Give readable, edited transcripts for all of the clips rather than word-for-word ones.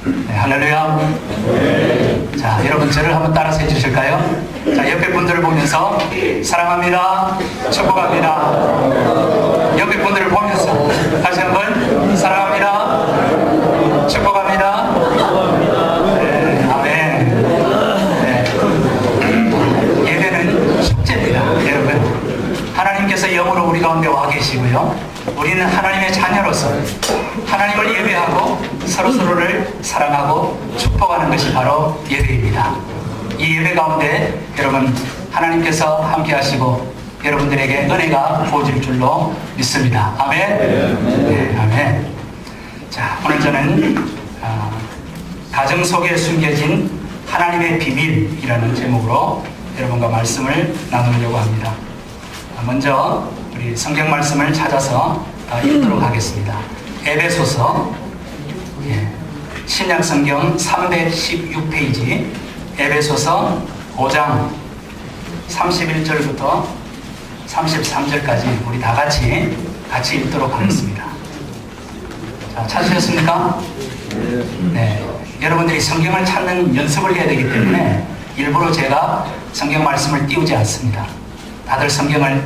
네, 할렐루야. 자, 여러분 저를 한번 따라서 해주실까요? 자, 옆에 분들을 보면서 사랑합니다, 축복합니다. 옆에 분들을 보면서 다시 한번 사랑합니다, 축복합니다. 네, 아멘. 네. 예배는 축제입니다, 여러분. 하나님께서 영으로 우리 가운데 와 계시고요. 우리는 하나님의 자녀로서 하나님을 예배하고 서로서로를 사랑하고 축복하는 것이 바로 예배입니다. 이 예배 가운데 여러분 하나님께서 함께 하시고 여러분들에게 은혜가 부어질 줄로 믿습니다. 아멘. 네, 아멘. 자, 오늘 저는 가정 속에 숨겨진 하나님의 비밀이라는 제목으로 여러분과 말씀을 나누려고 합니다. 먼저 우리 성경 말씀을 찾아서 읽도록 하겠습니다. 에베소서 신약 성경 316페이지 에베소서 5장 31절부터 33절까지 우리 다 같이 읽도록 하겠습니다. 자, 찾으셨습니까? 네. 여러분들이 성경을 찾는 연습을 해야 되기 때문에 일부러 제가 성경 말씀을 띄우지 않습니다. 다들 성경을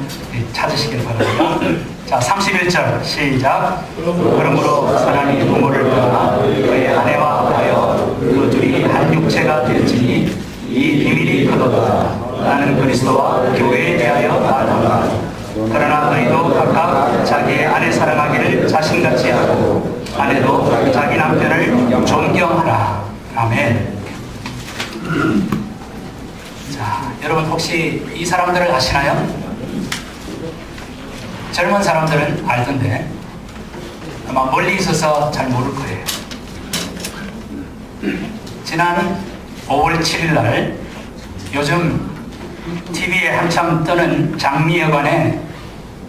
찾으시길 바랍니다. 자, 31절 시작. 그러므로 사랑이 부모를 떠나 그의 아내와 하여 그 둘이 한 육체가 되었으니 이 비밀이 크도다. 나는 그리스도와 교회에 대하여 말한다. 그러나 너희도 각각 자기의 아내 사랑하기를 자신같이 하고 아내도 자기 남편을 존경하라. 아멘. 자, 여러분 혹시 이 사람들을 아시나요? 젊은 사람들은 알던데 아마 멀리 있어서 잘 모를 거예요. 지난 5월 7일 날 요즘 TV에 한참 뜨는 장미여관의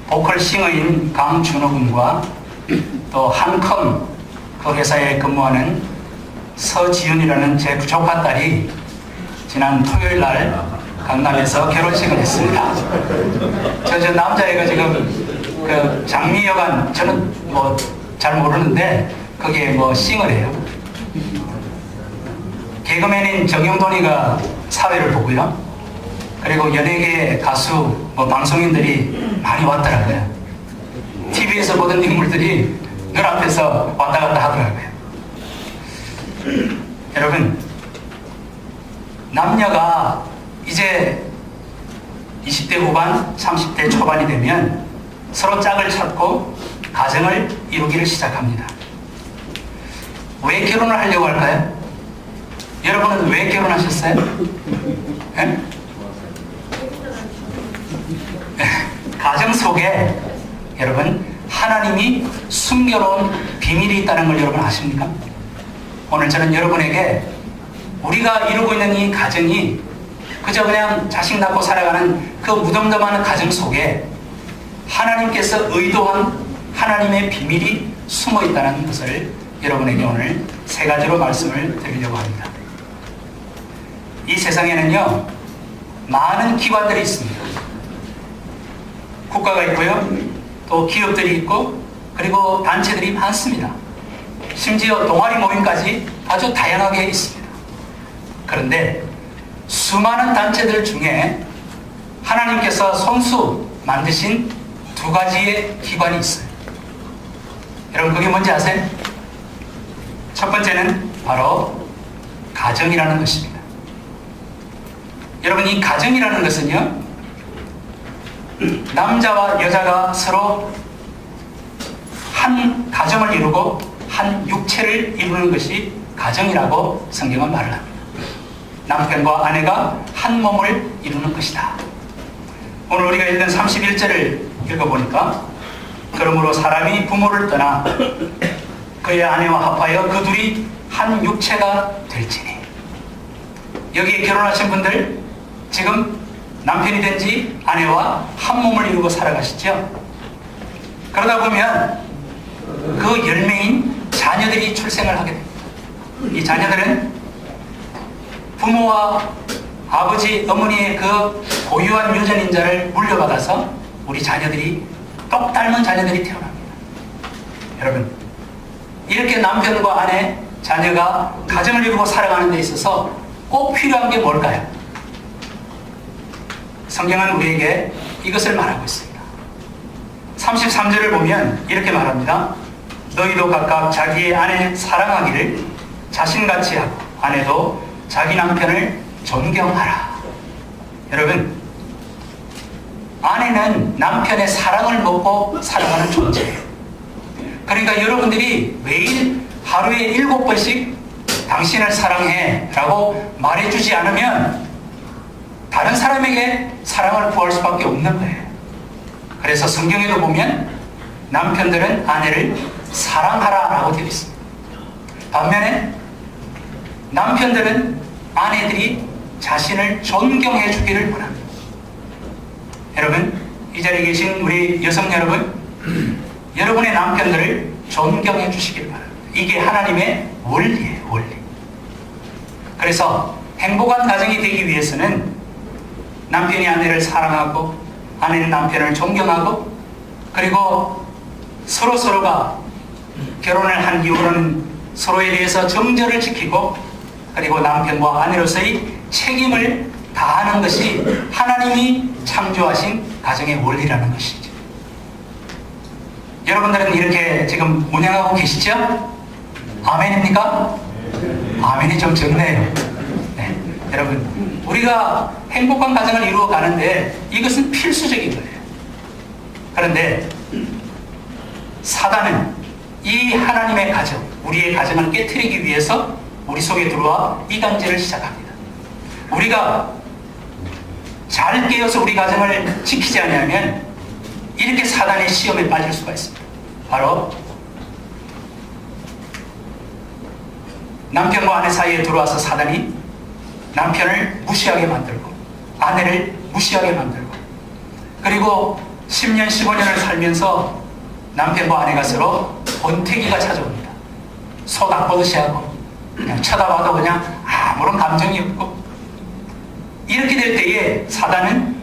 보컬 싱어인 강준호 군과 또 한컴 그 회사에 근무하는 서지윤이라는 제 조카 딸이 지난 토요일 날 강남에서 결혼식을 했습니다. 저 남자애가 지금 그 장미여관 저는 뭐 잘 모르는데 거기에 뭐 싱어래요. 개그맨인 정영돈이가 사회를 보고요. 그리고 연예계 가수 뭐 방송인들이 많이 왔더라고요. TV에서 보던 인물들이 눈앞에서 왔다 갔다 하더라고요. 여러분, 남녀가 이제 20대 후반, 30대 초반이 되면 서로 짝을 찾고 가정을 이루기를 시작합니다. 왜 결혼을 하려고 할까요? 여러분은 왜 결혼하셨어요? 네? 가정 속에 여러분 하나님이 숨겨놓은 비밀이 있다는 걸 여러분 아십니까? 오늘 저는 여러분에게 우리가 이루고 있는 이 가정이 그저 그냥 자식 낳고 살아가는 그 무덤덤한 가정 속에 하나님께서 의도한 하나님의 비밀이 숨어 있다는 것을 여러분에게 오늘 세 가지로 말씀을 드리려고 합니다. 이 세상에는요, 많은 기관들이 있습니다. 국가가 있고요, 또 기업들이 있고, 그리고 단체들이 많습니다. 심지어 동아리 모임까지 아주 다양하게 있습니다. 그런데 수많은 단체들 중에 하나님께서 손수 만드신 두 가지의 기관이 있어요. 여러분 그게 뭔지 아세요? 첫 번째는 바로 가정이라는 것입니다. 여러분 이 가정이라는 것은요, 남자와 여자가 서로 한 가정을 이루고 한 육체를 이루는 것이 가정이라고 성경은 말을 합니다. 남편과 아내가 한 몸을 이루는 것이다. 오늘 우리가 읽은 31절을 읽어보니까 그러므로 사람이 부모를 떠나 그의 아내와 합하여 그 둘이 한 육체가 될지니. 여기에 결혼하신 분들 지금 남편이 된지 아내와 한 몸을 이루고 살아가시죠. 그러다 보면 그 열매인 자녀들이 출생을 하게 됩니다. 이 자녀들은 부모와 아버지, 어머니의 그 고유한 유전인자를 물려받아서 우리 자녀들이 똑 닮은 자녀들이 태어납니다. 여러분, 이렇게 남편과 아내 자녀가 가정을 이루고 살아가는 데 있어서 꼭 필요한 게 뭘까요? 성경은 우리에게 이것을 말하고 있습니다. 33절을 보면 이렇게 말합니다. 너희도 각각 자기의 아내 사랑하기를 자신같이 하고 아내도 자기 남편을 존경하라. 여러분, 아내는 남편의 사랑을 먹고 살아가는 존재예요. 그러니까 여러분들이 매일 하루에 7번씩 당신을 사랑해 라고 말해주지 않으면 다른 사람에게 사랑을 구할 수밖에 없는 거예요. 그래서 성경에도 보면 남편들은 아내를 사랑하라 라고 되어 있습니다. 반면에 남편들은 아내들이 자신을 존경해 주기를 원합니다. 여러분, 이 자리에 계신 우리 여성 여러분, 여러분의 남편들을 존경해 주시길 바랍니다. 이게 하나님의 원리예요, 원리. 그래서 행복한 가정이 되기 위해서는 남편이 아내를 사랑하고 아내는 남편을 존경하고 그리고 서로가 결혼을 한 이후로는 서로에 대해서 정절을 지키고 그리고 남편과 아내로서의 책임을 다하는 것이 하나님이 창조하신 가정의 원리라는 것이죠. 여러분들은 이렇게 지금 운영하고 계시죠? 아멘입니까? 아멘이 좀 적네요. 네. 여러분, 우리가 행복한 가정을 이루어 가는데 이것은 필수적인 거예요. 그런데 사단은 이 하나님의 가정, 우리의 가정을 깨트리기 위해서 우리 속에 들어와 이간질을 시작합니다. 우리가 잘 깨어서 우리 가정을 지키지 않으면 이렇게 사단의 시험에 빠질 수가 있습니다. 바로 남편과 아내 사이에 들어와서 사단이 남편을 무시하게 만들고 아내를 무시하게 만들고 그리고 10년, 15년을 살면서 남편과 아내가 서로 권태기가 찾아옵니다. 소닥보듯이 하고 그냥 쳐다봐도 그냥 아무런 감정이 없고 이렇게 될 때에 사단은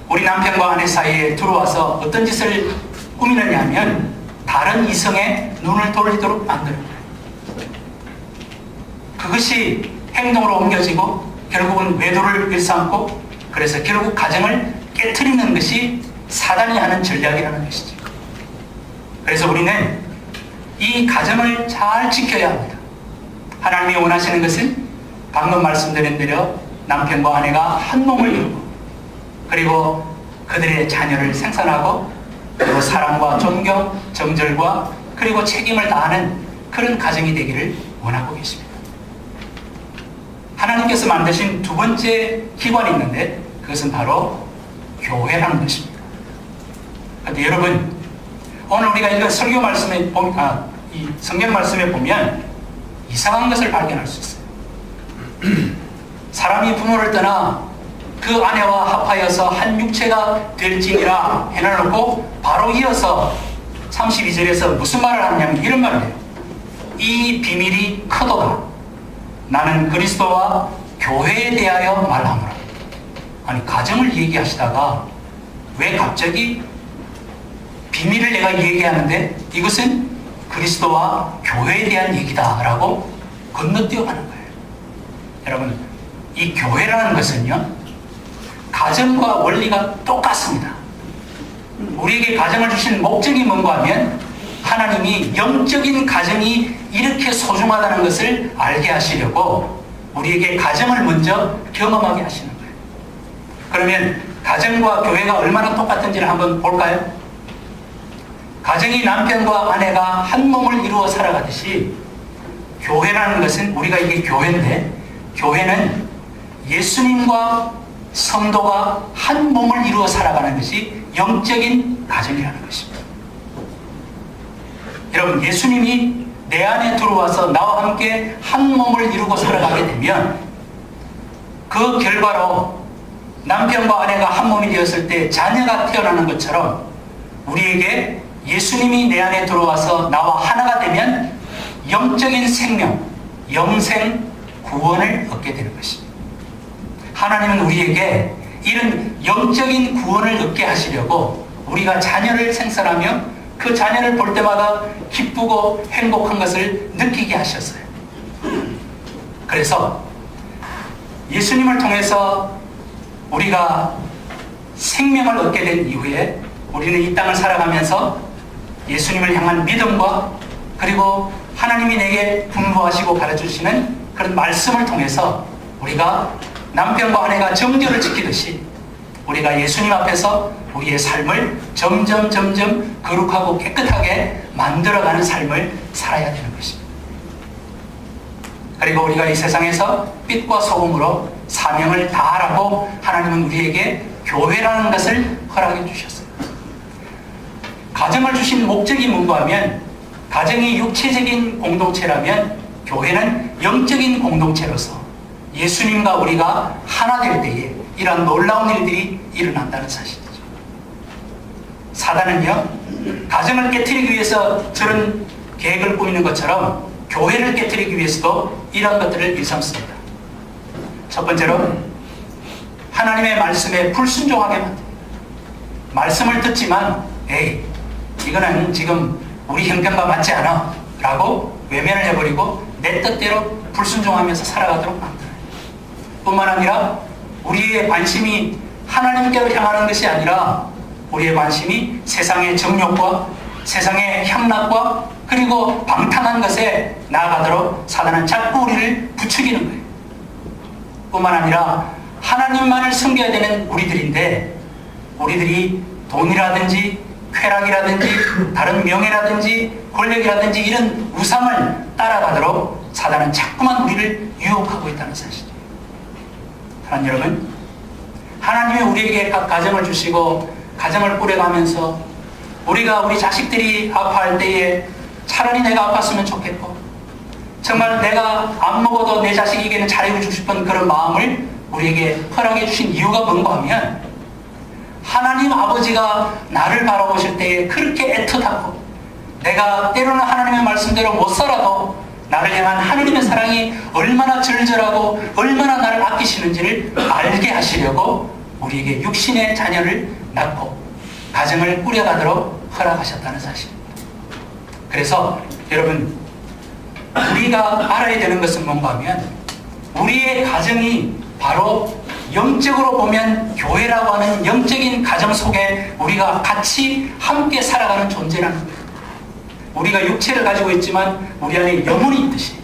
우리 남편과 아내 사이에 들어와서 어떤 짓을 꾸미느냐 하면 다른 이성의 눈을 돌리도록 만듭니다. 그것이 행동으로 옮겨지고 결국은 외도를 일삼고 그래서 결국 가정을 깨트리는 것이 사단이 하는 전략이라는 것이죠. 그래서 우리는 이 가정을 잘 지켜야 합니다. 하나님이 원하시는 것은 방금 말씀드린 대로 남편과 아내가 한 몸을 이루고 그리고 그들의 자녀를 생산하고 그리고 사랑과 존경, 정절과 그리고 책임을 다하는 그런 가정이 되기를 원하고 계십니다. 하나님께서 만드신 두 번째 기관이 있는데 그것은 바로 교회라는 것입니다. 그런데 여러분, 오늘 우리가 읽은 설교 말씀에 이 성경 말씀에 보면 이상한 것을 발견할 수 있어요. 사람이 부모를 떠나 그 아내와 합하여서 한 육체가 될지니라 해놓고 바로 이어서 32절에서 무슨 말을 하냐면 이런 말을 해요. 이 비밀이 크도다. 나는 그리스도와 교회에 대하여 말하노라. 아니, 가정을 얘기하시다가 왜 갑자기 비밀을 내가 얘기하는데 이것은 그리스도와 교회에 대한 얘기다라고 건너뛰어가는 거예요. 여러분, 이 교회라는 것은요, 가정과 원리가 똑같습니다. 우리에게 가정을 주신 목적이 뭔가 하면 하나님이 영적인 가정이 이렇게 소중하다는 것을 알게 하시려고 우리에게 가정을 먼저 경험하게 하시는 거예요. 그러면 가정과 교회가 얼마나 똑같은지를 한번 볼까요? 가정이 남편과 아내가 한 몸을 이루어 살아가듯이 교회라는 것은 우리가 이게 교회인데 교회는 예수님과 성도가 한 몸을 이루어 살아가는 것이 영적인 가정이라는 것입니다. 여러분, 예수님이 내 안에 들어와서 나와 함께 한 몸을 이루고 살아가게 되면 그 결과로 남편과 아내가 한 몸이 되었을 때 자녀가 태어나는 것처럼 우리에게 예수님이 내 안에 들어와서 나와 하나가 되면 영적인 생명, 영생, 구원을 얻게 되는 것입니다. 하나님은 우리에게 이런 영적인 구원을 얻게 하시려고 우리가 자녀를 생산하며 그 자녀를 볼 때마다 기쁘고 행복한 것을 느끼게 하셨어요. 그래서 예수님을 통해서 우리가 생명을 얻게 된 이후에 우리는 이 땅을 살아가면서 예수님을 향한 믿음과 그리고 하나님이 내게 분부하시고 가르쳐주시는 그런 말씀을 통해서 우리가 남편과 아내가 정결을 지키듯이 우리가 예수님 앞에서 우리의 삶을 점점 거룩하고 깨끗하게 만들어가는 삶을 살아야 되는 것입니다. 그리고 우리가 이 세상에서 빛과 소금으로 사명을 다하라고 하나님은 우리에게 교회라는 것을 허락해 주셨어요. 가정을 주신 목적이 뭔가 하면, 가정이 육체적인 공동체라면 교회는 영적인 공동체로서 예수님과 우리가 하나 될 때에 이러한 놀라운 일들이 일어난다는 사실이죠. 사단은요, 가정을 깨트리기 위해서 저런 계획을 꾸미는 것처럼 교회를 깨트리기 위해서도 이런 것들을 일삼습니다. 첫 번째로 하나님의 말씀에 불순종하게 만듭니다. 말씀을 듣지만 이거는 지금 우리 형편과 맞지 않아 라고 외면을 해버리고 내 뜻대로 불순종하면서 살아가도록 만들어요. 뿐만 아니라 우리의 관심이 하나님께로 향하는 것이 아니라 우리의 관심이 세상의 정욕과 세상의 향락과 그리고 방탕한 것에 나아가도록 사단은 자꾸 우리를 부추기는 거예요. 뿐만 아니라 하나님만을 섬겨야 되는 우리들인데, 우리들이 돈이라든지 쾌락이라든지 다른 명예라든지 권력이라든지 이런 우상을 따라가도록 사단은 자꾸만 우리를 유혹하고 있다는 사실이에요. 사랑하는 여러분, 하나님이 우리에게 각 가정을 주시고 가정을 꾸려가면서 우리가 우리 자식들이 아파할 때에 차라리 내가 아팠으면 좋겠고, 정말 내가 안 먹어도 내 자식에게는 잘해주고 싶은 그런 마음을 우리에게 허락해 주신 이유가 뭔가 하면, 하나님 아버지가 나를 바라보실 때에 그렇게 애틋하고 내가 때로는 하나님의 말씀대로 못 살아도 나를 향한 하나님의 사랑이 얼마나 절절하고 얼마나 나를 아끼시는지를 알게 하시려고 우리에게 육신의 자녀를 낳고 가정을 꾸려가도록 허락하셨다는 사실입니다. 그래서 여러분, 우리가 알아야 되는 것은 뭔가 하면, 우리의 가정이 바로 영적으로 보면 교회라고 하는 영적인 가정 속에 우리가 같이 함께 살아가는 존재라는 거예요. 우리가 육체를 가지고 있지만 우리 안에 영혼이 있듯이,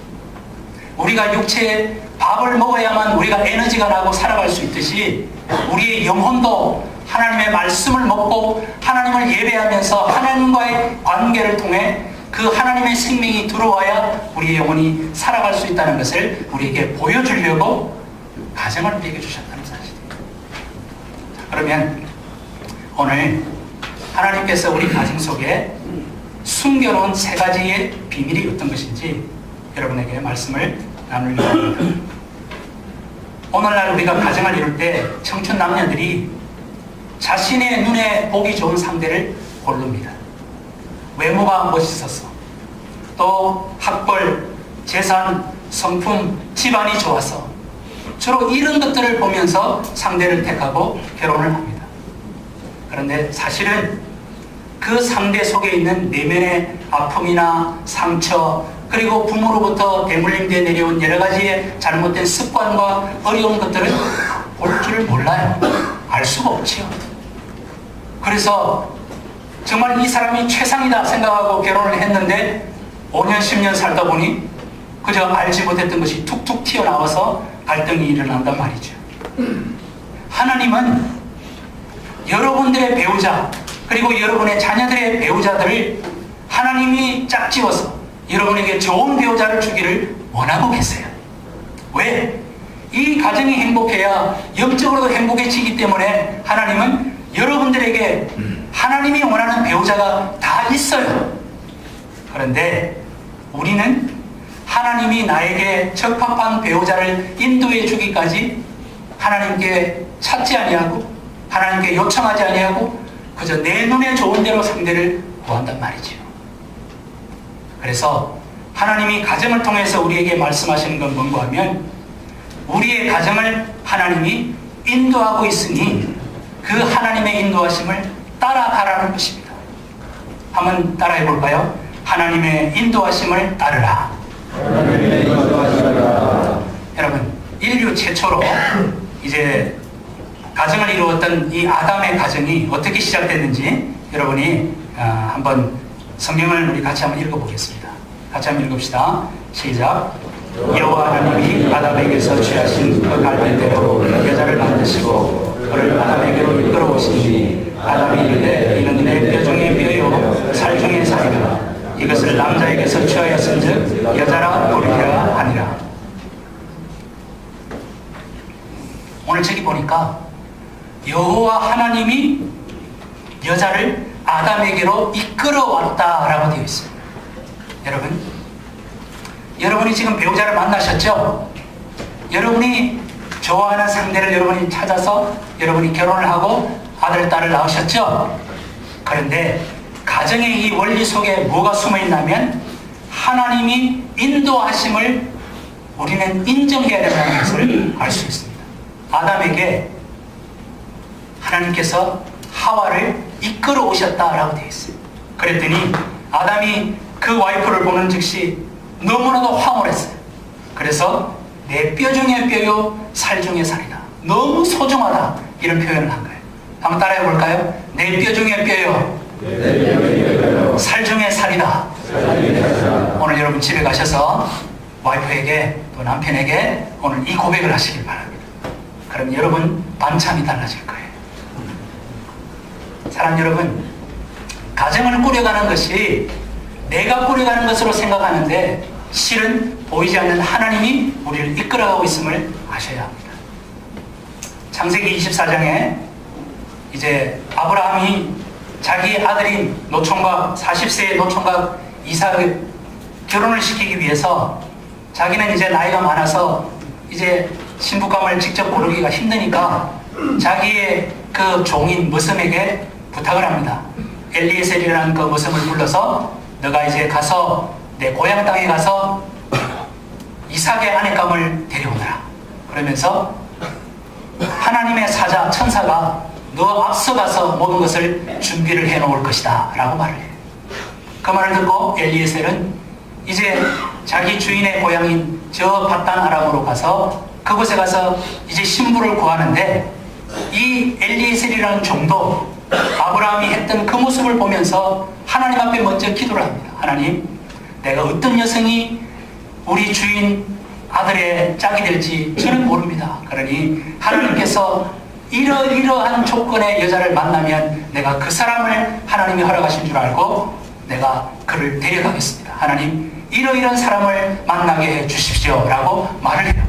우리가 육체에 밥을 먹어야만 우리가 에너지가 나고 살아갈 수 있듯이 우리의 영혼도 하나님의 말씀을 먹고 하나님을 예배하면서 하나님과의 관계를 통해 그 하나님의 생명이 들어와야 우리의 영혼이 살아갈 수 있다는 것을 우리에게 보여주려고 가정을 우리에게 주셨다는 사실이에요. 그러면 오늘 하나님께서 우리 가정 속에 숨겨놓은 세 가지의 비밀이 어떤 것인지 여러분에게 말씀을 나누려고 합니다. 오늘날 우리가 가정을 이룰 때 청춘 남녀들이 자신의 눈에 보기 좋은 상대를 고릅니다. 외모가 멋있어서, 또 학벌, 재산, 성품, 집안이 좋아서 주로 이런 것들을 보면서 상대를 택하고 결혼을 합니다. 그런데 사실은 그 상대 속에 있는 내면의 아픔이나 상처, 그리고 부모로부터 대물림되어 내려온 여러 가지의 잘못된 습관과 어려운 것들을 볼 줄을 몰라요. 알 수가 없지요. 그래서 정말 이 사람이 최상이다 생각하고 결혼을 했는데 5년, 10년 살다 보니 그저 알지 못했던 것이 툭툭 튀어나와서 갈등이 일어난단 말이죠. 하나님은 여러분들의 배우자, 그리고 여러분의 자녀들의 배우자들을 하나님이 짝지어서 여러분에게 좋은 배우자를 주기를 원하고 계세요. 왜? 이 가정이 행복해야 영적으로도 행복해지기 때문에 하나님은 여러분들에게 하나님이 원하는 배우자가 다 있어요. 그런데 우리는 하나님이 나에게 적합한 배우자를 인도해 주기까지 하나님께 찾지 아니하고 하나님께 요청하지 아니하고 그저 내 눈에 좋은 대로 상대를 구한단 말이지요. 그래서 하나님이 가정을 통해서 우리에게 말씀하시는 건 뭔가 하면, 우리의 가정을 하나님이 인도하고 있으니 그 하나님의 인도하심을 따라가라는 것입니다. 한번 따라해 볼까요? 하나님의 인도하심을 따르라. 여러분, 인류 최초로 이제 가정을 이루었던 이 아담의 가정이 어떻게 시작됐는지 여러분이 한번 성경을 우리 같이 한번 읽어보겠습니다. 같이 한번 읽읍시다. 시작. 여호와 하나님이 아담에게서 취하신 그 갈대대로 여자를 만드시고 그를 아담에게로 이끌어오시니 아담이 이르되 이는 내 뼈 중에 뼈요 살 중에 살이라. 이것을 남자에게서 취하였은즉 여자라 부르리라 하니라. 오늘 저기 보니까 여호와 하나님이 여자를 아담에게로 이끌어왔다라고 되어 있습니다. 여러분이 지금 배우자를 만나셨죠? 여러분이 좋아하는 상대를 여러분이 찾아서 여러분이 결혼을 하고 아들, 딸을 낳으셨죠? 그런데 가정의 이 원리 속에 뭐가 숨어 있냐면 하나님이 인도하심을 우리는 인정해야 된다는 것을 알 수 있습니다. 아담에게 하나님께서 하와를 이끌어 오셨다라고 되어 있어요. 그랬더니 아담이 그 와이프를 보는 즉시 너무나도 황홀했어요. 그래서 내 뼈 중에 뼈요 살 중에 살이다. 너무 소중하다. 이런 표현을 한 거예요. 한번 따라해 볼까요? 내 뼈 중에 뼈요 살 중에 살이다. 오늘 여러분 집에 가셔서 와이프에게 또 남편에게 오늘 이 고백을 하시길 바랍니다. 그럼 여러분 반찬이 달라질 거예요. 사랑 여러분, 가정을 꾸려가는 것이 내가 꾸려가는 것으로 생각하는데 실은 보이지 않는 하나님이 우리를 이끌어가고 있음을 아셔야 합니다. 창세기 24장에 이제 아브라함이 자기 아들인 노총각 40세의 노총각 이삭을 결혼을 시키기 위해서 자기는 이제 나이가 많아서 이제 신부감을 직접 고르기가 힘드니까 자기의 그 종인 머슴에게 부탁을 합니다. 엘리에셀이라는 그 머슴을 불러서 너가 이제 가서 내 고향 땅에 가서 이삭의 아내감을 데려오너라. 그러면서 하나님의 사자 천사가 너 앞서가서 모든 것을 준비를 해놓을 것이다 라고 말을 해요. 그 말을 듣고 엘리에셀은 이제 자기 주인의 고향인 저 바단 아람으로 가서 그곳에 가서 이제 신부를 구하는데 이 엘리에셀이라는 종도 아브라함이 했던 그 모습을 보면서 하나님 앞에 먼저 기도를 합니다. 하나님, 내가 어떤 여성이 우리 주인 아들의 짝이 될지 저는 모릅니다. 그러니 하나님께서 이러이러한 조건의 여자를 만나면 내가 그 사람을 하나님이 허락하신 줄 알고 내가 그를 데려가겠습니다. 하나님, 이러이러한 사람을 만나게 해 주십시오 라고 말을 해요.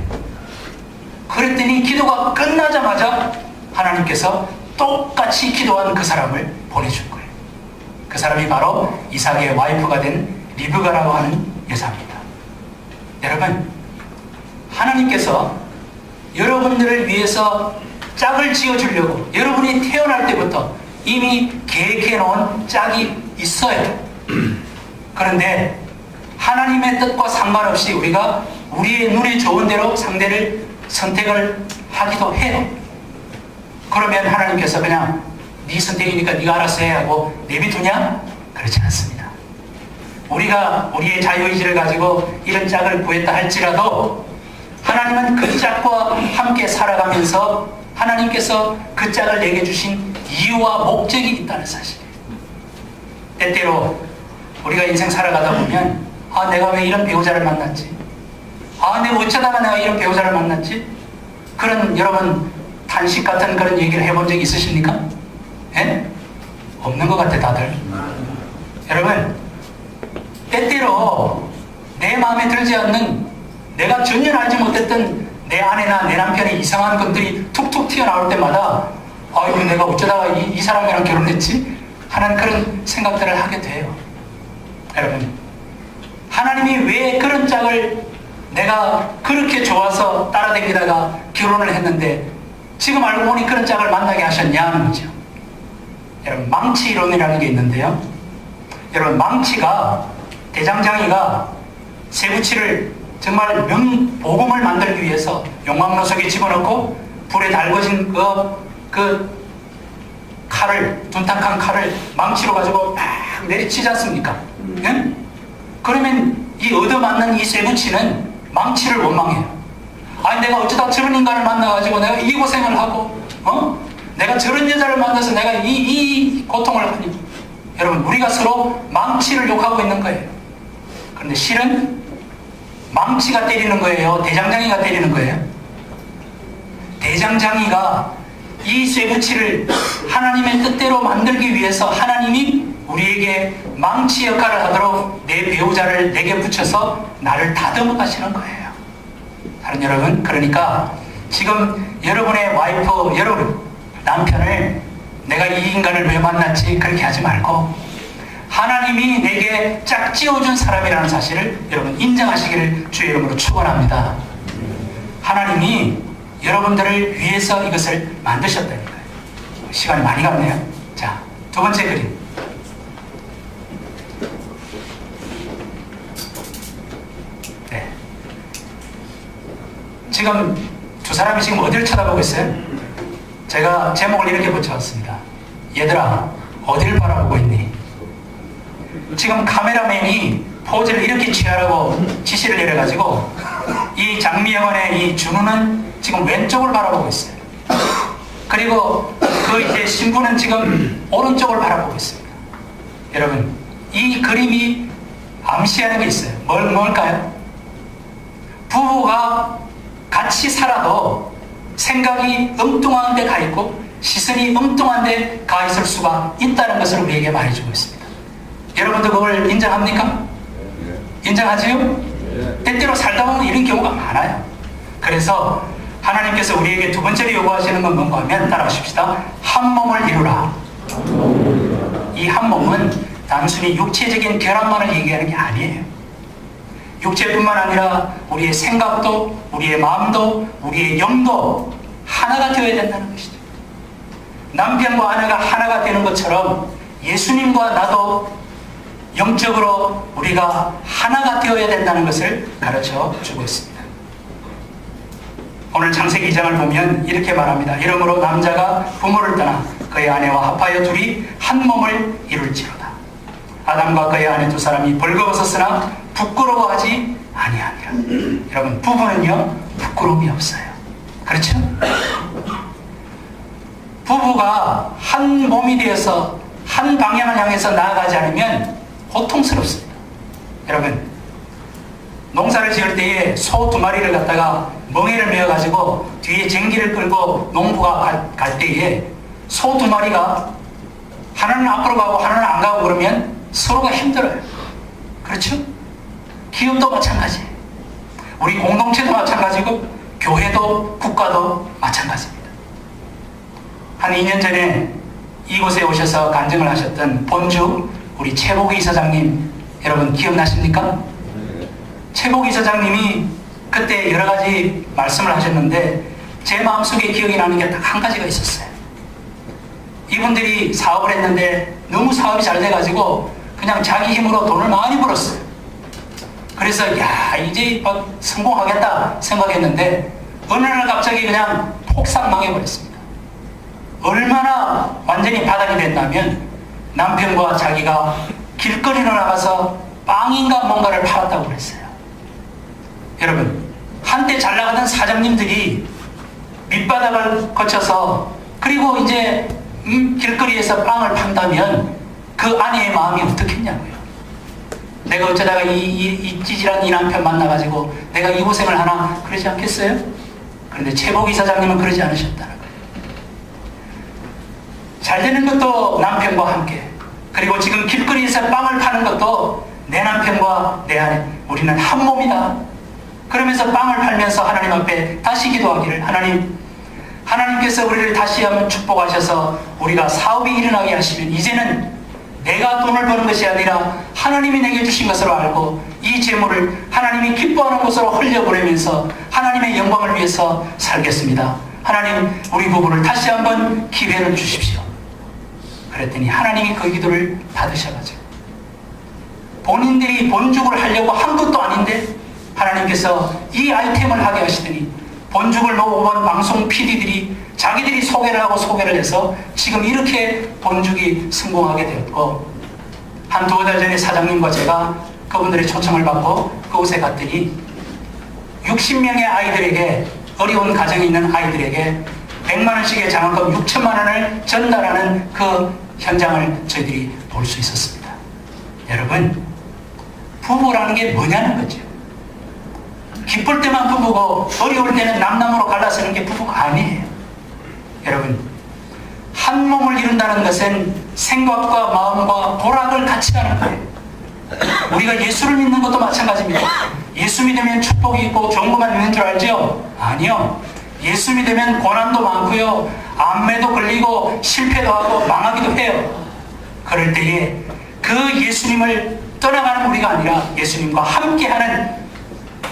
그랬더니 기도가 끝나자마자 하나님께서 똑같이 기도한 그 사람을 보내준 거예요. 그 사람이 바로 이삭의 와이프가 된 리브가라고 하는 여자입니다. 여러분, 하나님께서 여러분들을 위해서 짝을 지어주려고 여러분이 태어날 때부터 이미 계획해 놓은 짝이 있어요. 그런데 하나님의 뜻과 상관없이 우리가 우리의 눈에 좋은 대로 상대를 선택을 하기도 해요. 그러면 하나님께서 그냥 네 선택이니까 네가 알아서 해 하고 내비두냐? 그렇지 않습니다. 우리가 우리의 자유의지를 가지고 이런 짝을 구했다 할지라도 하나님은 그 짝과 함께 살아가면서 하나님께서 그 짝을 내게 주신 이유와 목적이 있다는 사실이에요. 때때로 우리가 인생 살아가다 보면 내가 왜 이런 배우자를 만났지? 내가 어쩌다가 내가 이런 배우자를 만났지? 그런 여러분 탄식 같은 그런 얘기를 해본 적이 있으십니까? 예? 없는 것 같아 다들. 여러분, 때때로 내 마음에 들지 않는 내가 전혀 알지 못했던 내 아내나 내 남편의 이상한 것들이 툭툭 튀어나올 때마다 아이고 내가 어쩌다가 이 사람이랑 결혼했지? 하는 그런 생각들을 하게 돼요. 여러분, 하나님이 왜 그런 짝을 내가 그렇게 좋아서 따라다니다가 결혼을 했는데 지금 알고 보니 그런 짝을 만나게 하셨냐 하는 거죠. 여러분, 망치 이론이라는 게 있는데요. 여러분, 망치가 대장장이가 쇠붙이를 정말 명복음을 만들기 위해서 용광로 속에 집어넣고 불에 달궈진 그 칼을, 둔탁한 칼을 망치로 가지고 막 탁 내리치지 않습니까? 예? 그러면 이 얻어맞는 이 쇠붙이는 망치를 원망해요. 아니 내가 어쩌다 저런 인간을 만나가지고 내가 이 고생을 하고 내가 저런 여자를 만나서 내가 이 고통을 하니. 여러분 우리가 서로 망치를 욕하고 있는 거예요. 그런데 실은 망치가 때리는 거예요? 대장장이가 때리는 거예요? 대장장이가 이 쇠붙이를 하나님의 뜻대로 만들기 위해서 하나님이 우리에게 망치 역할을 하도록 내 배우자를 내게 붙여서 나를 다듬어 가시는 거예요. 다른 여러분, 그러니까 지금 여러분의 와이프, 여러분 남편을 내가 이 인간을 왜 만났지 그렇게 하지 말고 하나님이 내게 짝지어준 사람이라는 사실을 여러분 인정하시기를 주의 이름으로 축원합니다. 하나님이 여러분들을 위해서 이것을 만드셨다니까요. 시간이 많이 갔네요. 자, 두 번째 그림. 네. 지금 두 사람이 지금 어디를 쳐다보고 있어요? 제가 제목을 이렇게 붙여왔습니다. 얘들아, 어디를 바라보고 있니? 지금 카메라맨이 포즈를 이렇게 취하라고 지시를 내려가지고 이 장미영원의 이 준우는 지금 왼쪽을 바라보고 있어요. 그리고 그 이제 신부는 지금 오른쪽을 바라보고 있습니다. 여러분, 이 그림이 암시하는 게 있어요. 뭘까요? 부부가 같이 살아도 생각이 엉뚱한 데 가 있고 시선이 엉뚱한 데 가 있을 수가 있다는 것을 우리에게 말해주고 있습니다. 여러분도 그걸 인정합니까? 인정하지요? 때때로 살다 보면 이런 경우가 많아요. 그래서 하나님께서 우리에게 두 번째로 요구하시는 건 뭔가 하면 따라하십시다. 한 몸을 이루라. 이 한 몸은 단순히 육체적인 결합만을 얘기하는 게 아니에요. 육체뿐만 아니라 우리의 생각도, 우리의 마음도, 우리의 영도 하나가 되어야 된다는 것이죠. 남편과 아내가 하나가 되는 것처럼 예수님과 나도 영적으로 우리가 하나가 되어야 된다는 것을 가르쳐 주고 있습니다. 오늘 창세기 2장을 보면 이렇게 말합니다. 이러므로 남자가 부모를 떠나 그의 아내와 합하여 둘이 한 몸을 이룰지로다. 아담과 그의 아내 두 사람이 벌거벗었으나 부끄러워하지 아니하니라. 여러분, 부부는요 부끄러움이 없어요. 그렇죠? 부부가 한 몸이 되어서 한 방향을 향해서 나아가지 않으면 고통스럽습니다. 여러분, 농사를 지을 때에 소 두 마리를 갖다가 멍에를 메어가지고 뒤에 쟁기를 끌고 농부가 갈 때에 소 두 마리가 하나는 앞으로 가고 하나는 안 가고 그러면 서로가 힘들어요. 그렇죠? 기업도 마찬가지예요. 우리 공동체도 마찬가지고 교회도 국가도 마찬가지입니다. 한 2년 전에 이곳에 오셔서 간증을 하셨던 본주 우리 최복희 이사장님, 여러분 기억나십니까? 최복희 이사장님이 그때 여러 가지 말씀을 하셨는데 제 마음속에 기억이 나는 게 딱 한 가지가 있었어요. 이분들이 사업을 했는데 너무 사업이 잘 돼가지고 그냥 자기 힘으로 돈을 많이 벌었어요. 그래서 야 이제 막 성공하겠다 생각했는데 어느 날 갑자기 그냥 폭삭 망해버렸습니다. 얼마나 완전히 바닥이 됐냐면 남편과 자기가 길거리로 나가서 빵인가 뭔가를 팔았다고 그랬어요. 여러분, 한때 잘 나가던 사장님들이 밑바닥을 거쳐서 그리고 이제 길거리에서 빵을 판다면 그 아내의 마음이 어떻겠냐고요. 내가 어쩌다가 이 찌질한 이 남편 만나가지고 내가 이 고생을 하나 그러지 않겠어요? 그런데 최복희 사장님은 그러지 않으셨다는 거예요. 잘 되는 것도 남편과 함께, 그리고 지금 길거리에서 빵을 파는 것도 내 남편과 내 아내, 우리는 한 몸이다. 그러면서 빵을 팔면서 하나님 앞에 다시 기도하기를, 하나님께서 우리를 다시 한번 축복하셔서 우리가 사업이 일어나게 하시면 이제는 내가 돈을 버는 것이 아니라 하나님이 내게 주신 것으로 알고 이 재물을 하나님이 기뻐하는 곳으로 흘려보내면서 하나님의 영광을 위해서 살겠습니다. 하나님, 우리 부부를 다시 한번 기회를 주십시오. 그랬더니 하나님이 그 기도를 받으셔가지고 본인들이 본죽을 하려고 한 것도 아닌데 하나님께서 이 아이템을 하게 하시더니 본죽을 놓고 본 방송 PD들이 자기들이 소개를 하고 소개를 해서 지금 이렇게 본죽이 성공하게 되었고, 한 두어 달 전에 사장님과 제가 그분들의 초청을 받고 그곳에 갔더니 60명의 아이들에게, 어려운 가정에 있는 아이들에게 100만 원씩의 장학금 6천만 원을 전달하는 그 현장을 저희들이 볼 수 있었습니다. 여러분, 부부라는 게 뭐냐는 거죠. 기쁠 때만 부부고 어려울 때는 남남으로 갈라서는 게 부부가 아니에요. 여러분, 한 몸을 이룬다는 것은 생각과 마음과 도락을 같이 하는 거예요. 우리가 예수를 믿는 것도 마찬가지입니다. 예수 믿으면 축복이 있고 좋은 것만 있는 줄 알죠? 아니요. 예수 믿으면 고난도 많고요, 암에도 걸리고 실패도 하고 망하기도 해요. 그럴 때에 그 예수님을 떠나가는 우리가 아니라 예수님과 함께하는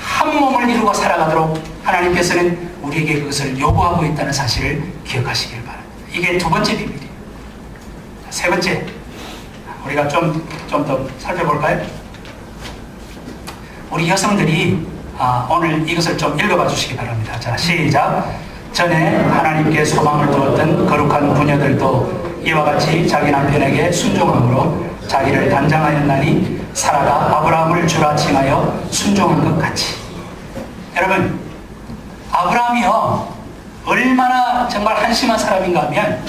한 몸을 이루고 살아가도록 하나님께서는 우리에게 그것을 요구하고 있다는 사실을 기억하시길 바랍니다. 이게 두 번째 비밀이에요. 세 번째, 우리가 좀 더 살펴볼까요? 우리 여성들이 오늘 이것을 좀 읽어봐 주시기 바랍니다. 자, 시작. 전에 하나님께 소망을 두었던 거룩한 부녀들도 이와 같이 자기 남편에게 순종함으로 자기를 단장하였나니 사라가 아브라함을 주라 칭하여 순종한 것 같이. 여러분, 아브라함이요, 얼마나 정말 한심한 사람인가 하면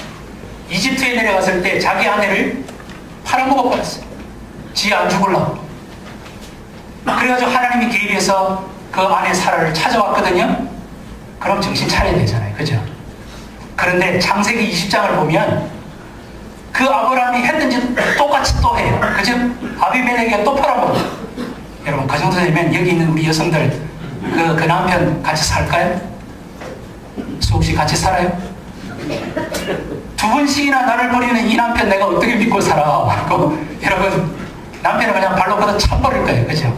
이집트에 내려갔을 때 자기 아내를 팔아먹어 버렸어요. 지 안 죽으려고. 그래가지고 하나님이 개입해서 그 아내 사라를 찾아왔거든요. 그럼 정신 차려야 되잖아요. 그죠? 그런데 창세기 20장을 보면 그 아브라함이 했든지 똑같이 또 해요. 그죠? 아비멜렉이 또 팔아먹어. 여러분, 그 정도 되면 여기 있는 우리 여성들 그 남편 같이 살까요? 수없이 같이 살아요? 두 번씩이나 나를 버리는 이 남편 내가 어떻게 믿고 살아? 여러분, 남편은 그냥 발로 걷어 차버릴 거예요. 그죠?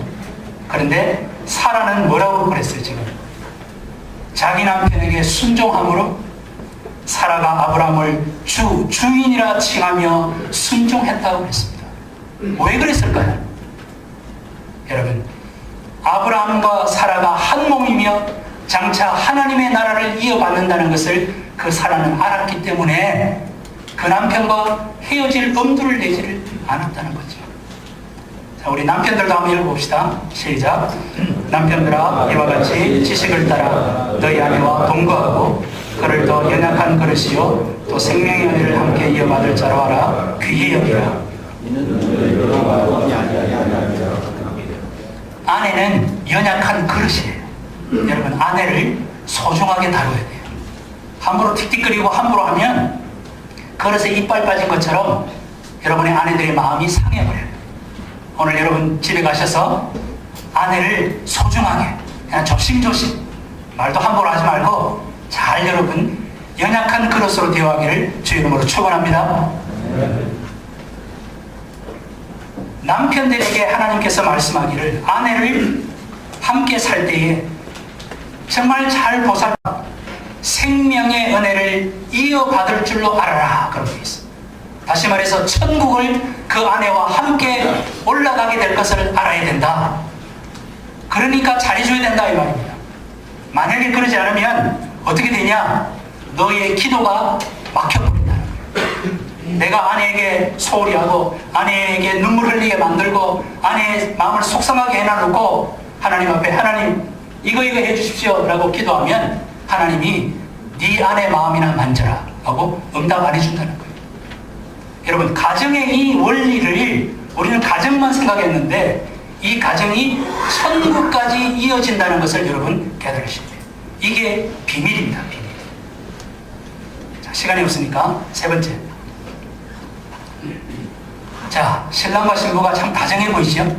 그런데 사라는 뭐라고 그랬어요, 지금? 자기 남편에게 순종함으로 사라가 아브라함을 주인이라 칭하며 순종했다고 그랬습니다. 왜 그랬을까요? 여러분, 아브라함과 사라가 한 몸이며 장차 하나님의 나라를 이어받는다는 것을 그 사라는 알았기 때문에 그 남편과 헤어질 엄두를 내지를 않았다는 거죠. 자, 우리 남편들도 한번 읽어봅시다. 시작. 남편들아, 이와 같이 지식을 따라 너희 아내와 동거하고 그를 더 연약한 그릇이요 또 생명의 은혜를 함께 이어받을 자로 알아 귀히 여기라. 아내는 연약한 그릇이에요. 여러분, 아내를 소중하게 다뤄야 돼요. 함부로 틱틱거리고 함부로 하면 그릇에 이빨 빠진 것처럼 여러분의 아내들의 마음이 상해버려요. 오늘 여러분 집에 가셔서 아내를 소중하게, 그냥 조심조심, 말도 함부로 하지 말고 잘 여러분 연약한 그릇으로 대화하기를 주의 이름으로 축원합니다. 남편들에게 하나님께서 말씀하기를 아내를 함께 살 때에 정말 잘 보살펴 생명의 은혜를 이어받을 줄로 알아라. 그런 게 있어. 다시 말해서 천국을 그 아내와 함께 올라가게 될 것을 알아야 된다. 그러니까 잘해줘야 된다 이 말입니다. 만약에 그러지 않으면 어떻게 되냐? 너의 기도가 막혀버린다. 내가 아내에게 소홀히 하고 아내에게 눈물 흘리게 만들고 아내의 마음을 속상하게 해놔놓고 하나님 앞에 하나님 이거 해주십시오 라고 기도하면 하나님이 네 아내 마음이나 만져라 하고 응답 안 해준다는 거예요. 여러분, 가정의 이 원리를 우리는 가정만 생각했는데 이 가정이 천국까지 이어진다는 것을 여러분 깨달으셔야 돼요. 이게 비밀입니다. 비밀. 자, 시간이 없으니까 세 번째. 자, 신랑과 신부가 참 다정해 보이죠?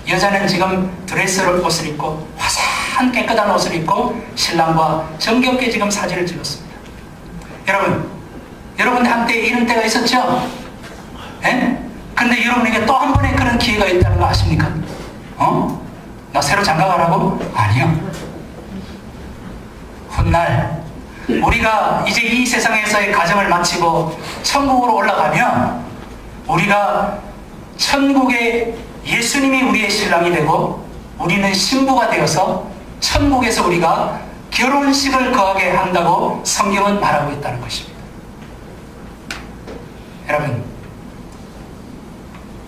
여자는 지금 드레스를 옷을 입고 화사한 깨끗한 옷을 입고 신랑과 정겹게 지금 사진을 찍었습니다. 여러분 한때 이런 때가 있었죠? 예? 근데 여러분에게 또 한 번의 그런 기회가 있다는 거 아십니까? 나 새로 장가가라고? 아니요. 훗날 우리가 이제 이 세상에서의 가정을 마치고 천국으로 올라가면 우리가 천국에 예수님이 우리의 신랑이 되고 우리는 신부가 되어서 천국에서 우리가 결혼식을 거하게 한다고 성경은 말하고 있다는 것입니다. 여러분,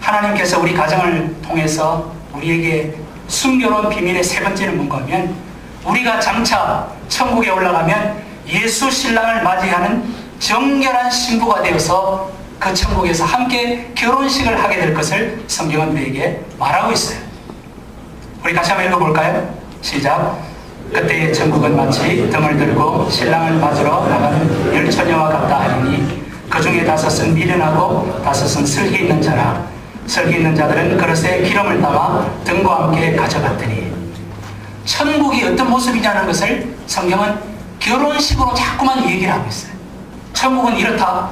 하나님께서 우리 가정을 통해서 우리에게 숨겨놓은 비밀의 세 번째는 뭔가 하면, 우리가 장차 천국에 올라가면 예수 신랑을 맞이하는 정결한 신부가 되어서 그 천국에서 함께 결혼식을 하게 될 것을 성경은 우리에게 말하고 있어요. 우리 같이 한번 읽어볼까요? 시작. 그때의 천국은 마치 등을 들고 신랑을 맞으러 나가는 열 처녀와 같다 하리니 그 중에 5은 미련하고 5은 슬기 있는 자라. 슬기 있는 자들은 그릇에 기름을 담아 등과 함께 가져갔더니. 천국이 어떤 모습이냐는 것을 성경은 결혼식으로 자꾸만 얘기를 하고 있어요. 천국은 이렇다.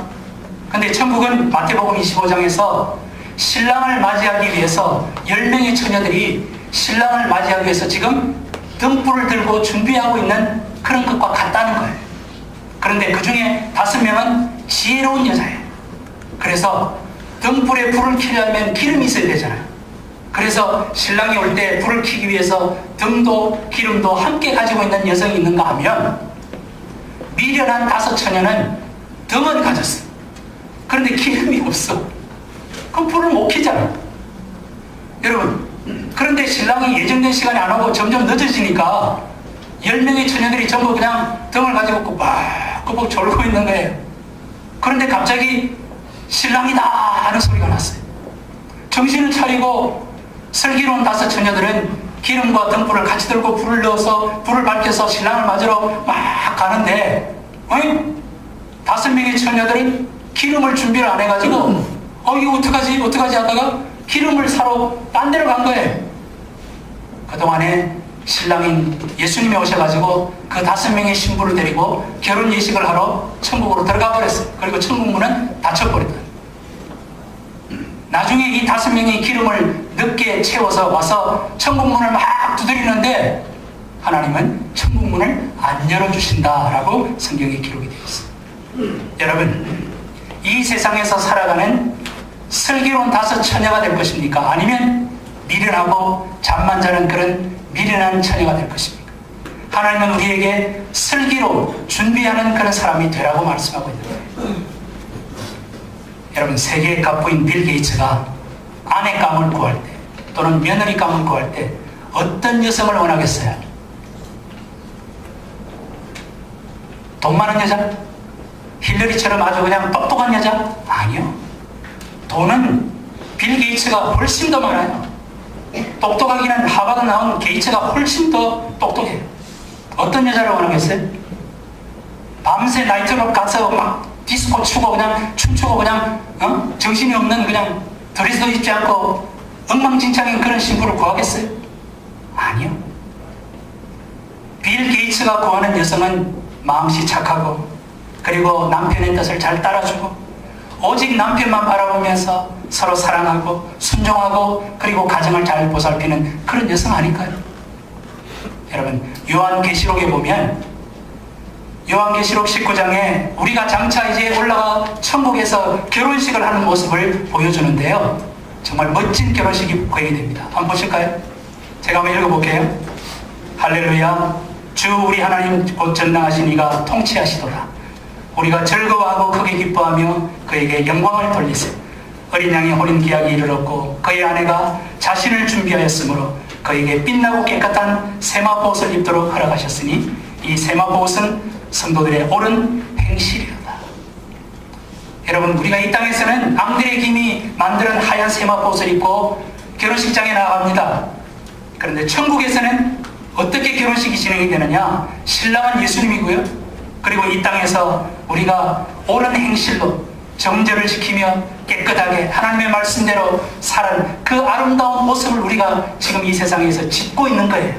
근데 천국은 마태복음 25장에서 신랑을 맞이하기 위해서 10명의 처녀들이 신랑을 맞이하기 위해서 지금 등불을 들고 준비하고 있는 그런 것과 같다는 거예요. 그런데 그 중에 5명은 지혜로운 여자예요. 그래서 등불에 불을 켜려면 기름이 있어야 되잖아요. 그래서 신랑이 올 때 불을 켜기 위해서 등도 기름도 함께 가지고 있는 여성이 있는가 하면, 미련한 5 처녀는 등은 가졌어. 그런데 기름이 없어. 그럼 불을 못 켜잖아. 여러분, 그런데 신랑이 예정된 시간에 안 오고 점점 늦어지니까 10명의 처녀들이 전부 그냥 등을 가지고 꾸벅꾸벅 졸고 있는 거예요. 그런데 갑자기 신랑이다 하는 소리가 났어요. 정신을 차리고 슬기로운 5 처녀들은 기름과 등불을 같이 들고 불을 넣어서 불을 밝혀서 신랑을 맞으러 막 가는데, 5명의 처녀들은 기름을 준비를 안 해가지고 이거 어떡하지 하다가 기름을 사러 딴 데로 간 거예요. 그동안에 신랑인 예수님이 오셔가지고 그 5명의 신부를 데리고 결혼 예식을 하러 천국으로 들어가 버렸어요. 그리고 천국 문은 닫혀버렸다. 나중에 이 5명의 기름을 늦게 채워서 와서 천국 문을 막 두드리는데 하나님은 천국 문을 안 열어주신다라고 성경에 기록이 되어 있어요. 여러분, 이 세상에서 살아가는 슬기로운 5 처녀가 될 것입니까? 아니면 미련하고 잠만 자는 그런 미련한 처녀가 될 것입니까? 하나님은 우리에게 슬기로 준비하는 그런 사람이 되라고 말씀하고 있는 거예요. 여러분, 세계의 갑부인 빌 게이츠가 아내감을 구할 때 또는 며느리감을 구할 때 어떤 여성을 원하겠어요? 돈 많은 여자? 힐러리처럼 아주 그냥 똑똑한 여자? 아니요. 돈은 빌 게이츠가 훨씬 더 많아요. 똑똑하기는 하버드 나온 게이츠가 훨씬 더 똑똑해요. 어떤 여자를 원하겠어요? 밤새 나이트클럽 가서 막 디스코 추고 그냥 춤추고 그냥 정신이 없는 그냥 드레스도 입지 않고 엉망진창인 그런 신부를 구하겠어요? 아니요. 빌 게이츠가 구하는 여성은 마음씨 착하고 그리고 남편의 뜻을 잘 따라주고 오직 남편만 바라보면서 서로 사랑하고 순종하고 그리고 가정을 잘 보살피는 그런 여성 아닐까요? 여러분, 요한계시록에 보면 요한계시록 19장에 우리가 장차 이제 올라가 천국에서 결혼식을 하는 모습을 보여주는데요, 정말 멋진 결혼식이 계획됩니다. 한번 보실까요? 제가 한번 읽어볼게요. 할렐루야. 주 우리 하나님 곧 전능하신 이가 통치하시도다. 우리가 즐거워하고 크게 기뻐하며 그에게 영광을 돌리세. 어린 양의 혼인 기약이 이르렀고 그의 아내가 자신을 준비하였으므로 그에게 빛나고 깨끗한 세마포옷을 입도록 허락하셨으니 이 세마포옷은 성도들의 옳은 행실이로다. 여러분, 우리가 이 땅에서는 앙드레 김이 만드는 하얀 세마포옷을 입고 결혼식장에 나갑니다. 그런데 천국에서는 어떻게 결혼식이 진행이 되느냐? 신랑은 예수님이고요, 그리고 이 땅에서 우리가 옳은 행실로 정절을 지키며 깨끗하게 하나님의 말씀대로 사는 그 아름다운 모습을 우리가 지금 이 세상에서 짓고 있는 거예요.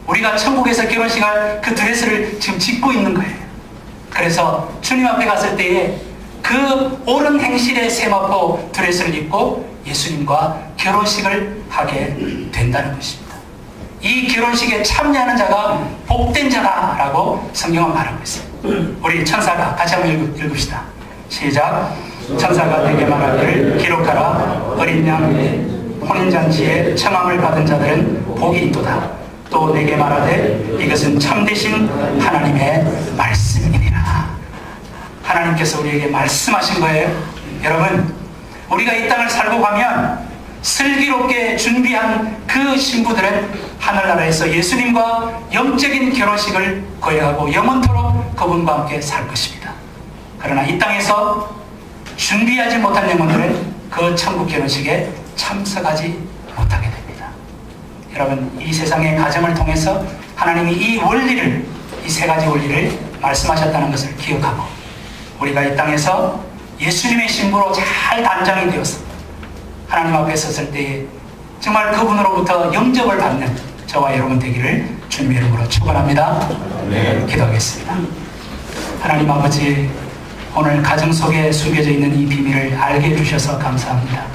우리가 천국에서 결혼식할 그 드레스를 지금 짓고 있는 거예요. 그래서 주님 앞에 갔을 때에 그 옳은 행실의 세마포 드레스를 입고 예수님과 결혼식을 하게 된다는 것입니다. 이 결혼식에 참여하는 자가 복된 자다라고 성경은 말하고 있어요. 우리 천사가 같이 한번 읽읍시다. 시작. 천사가 내게 말하기를 기록하라. 어린 양 혼인잔치에 청함을 받은 자들은 복이 있도다. 또 내게 말하되 이것은 참되신 하나님의 말씀이니라. 하나님께서 우리에게 말씀하신 거예요. 여러분, 우리가 이 땅을 살고 가면 슬기롭게 준비한 그 신부들은 하늘나라에서 예수님과 영적인 결혼식을 거행하고 영원토록 그분과 함께 살 것입니다. 그러나 이 땅에서 준비하지 못한 영혼들은 그 천국 결혼식에 참석하지 못하게 됩니다. 여러분, 이 세상의 가정을 통해서 하나님이 이 원리를, 이 세 가지 원리를 말씀하셨다는 것을 기억하고 우리가 이 땅에서 예수님의 신부로 잘 단장이 되어서 하나님 앞에 섰을 때에 정말 그분으로부터 영접을 받는 저와 여러분 되기를 주님의 이름으로 축원합니다. 기도하겠습니다. 하나님 아버지, 오늘 가정 속에 숨겨져 있는 이 비밀을 알게 해주셔서 감사합니다.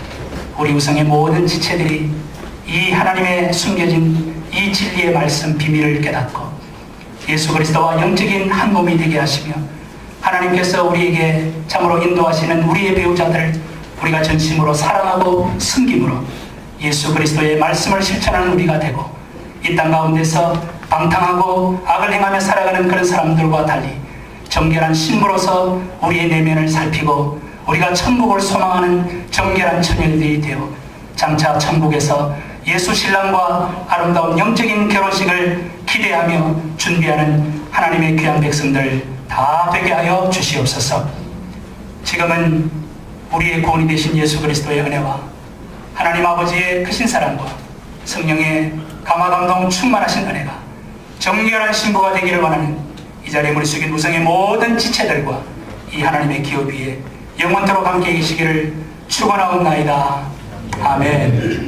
우리 우성의 모든 지체들이 이 하나님의 숨겨진 이 진리의 말씀 비밀을 깨닫고 예수 그리스도와 영적인 한 몸이 되게 하시며 하나님께서 우리에게 참으로 인도하시는 우리의 배우자들을 우리가 전심으로 사랑하고 섬김으로 예수 그리스도의 말씀을 실천하는 우리가 되고 이 땅 가운데서 방탕하고 악을 행하며 살아가는 그런 사람들과 달리 정결한 신부로서 우리의 내면을 살피고 우리가 천국을 소망하는 정결한 처녀들이 되어 장차 천국에서 예수 신랑과 아름다운 영적인 결혼식을 기대하며 준비하는 하나님의 귀한 백성들 다 되게 하여 주시옵소서. 지금은 우리의 구원이 되신 예수 그리스도의 은혜와 하나님 아버지의 크신 사랑과 성령의 감화감동 충만하신 은혜가 정결한 신부가 되기를 원하는 이 자리에 무리 숙인 우성의 모든 지체들과 이 하나님의 기업 위에 영원토록 함께 계시기를 축원하옵나이다. 아멘.